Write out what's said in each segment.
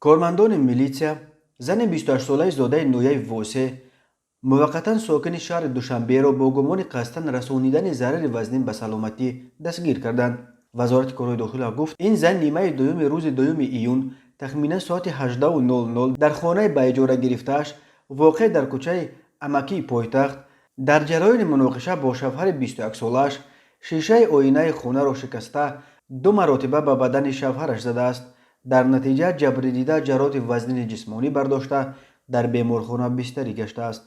کارمندان میلیسیا زن 28 ساله زاده نویه ووسه موقتا ساکن شهر دوشنبه را با گمان قصداً رسانیدن ضرر وزنی به سلامتی دستگیر کردند. وزارت کارهای داخلی گفت این زن نیمه دوم روز دوم ایون تخمینا ساعت 18:00 در خانه به اجاره گرفتهاش واقع در کوچه امکی پایتخت در جریان مناقشه با شوهر 21 سالش شیشه آینه خانه را شکسته 2 مرتبه به بدن شوهرش زده است. در نتیجه جبر دیده جراحت وزنی جسمانی برداشته در بیمارخانه بستری گشته است.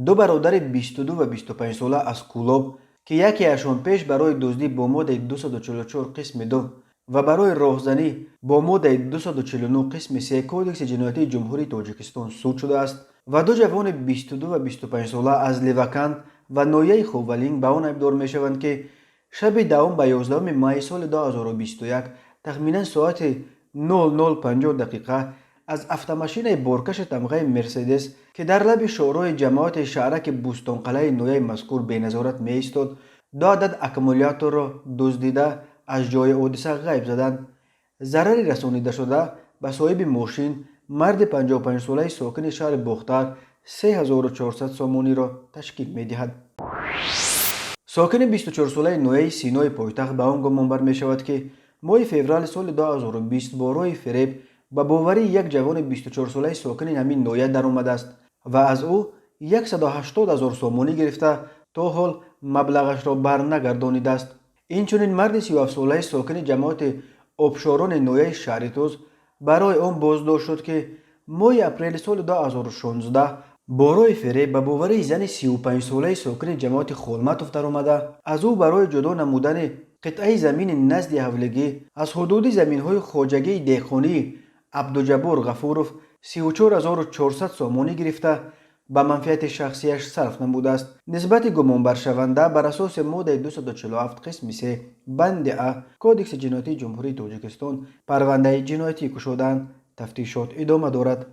دو برادر 22 و 25 ساله از کولاب که یکیشان پیش برای دزدی با ماده 244 قسم 2 و برای راهزنی با ماده 249 قسم 3 کودکس جنایتی جمهوری تاجیکستان سود شده است و دو جوان 22 و 25 ساله از لیوکند و نایه خوولینگ به آن ابدار می شوند که شب دوم به 11 مای سال 2021 تخمینا ساعت 00:50 از автомашин بارکش تمغه مرسدس که در لب شورای جماعت شهرک بوستانقلعه نویه مذکور به نظارت می ایستاد 2 عدد اکومولاتور را دزدیده از جای حادثه غیب زدند. ضرری رسانیده شده به صاحب ماشین مرد 55 ساله ساکن شهر باختر 3400 سامانی را تشکیل می دهد. ساکن 24 ساله نویه سینای پایتخت به آن گمان بر می شود که ماه فوریه سال 2020 با راه فریب به باوری یک جوان 24 ساله ساکن همین نویه در آمده است و از او 180,000 سامانی گرفته تا حال مبلغش را برنگردانیده است. اینچنین مرد 37 ساله ساکن جماعت آبشاران نویه شهرتوز برای آن بازداشت شد که ماه اپریل سال 2016 با راه فریب به باوری زن 35 ساله ساکن جماعت خولمتوف در آمده از او برای جدا نمودن قطعه زمین نزد حولگی از حدود زمین‌های خواجگی دیخانی عبدالجبار غفورов 34,400 سامانی گرفته به منفعت شخصیش صرف نموده است. نسبت گمان بر شونده بر اساس ماده 247 قسم 3 بند ا کودکس جنایتی جمهوری تاجیکستان پرونده جنایتی گشودند. تفتیشات ادامه دارد.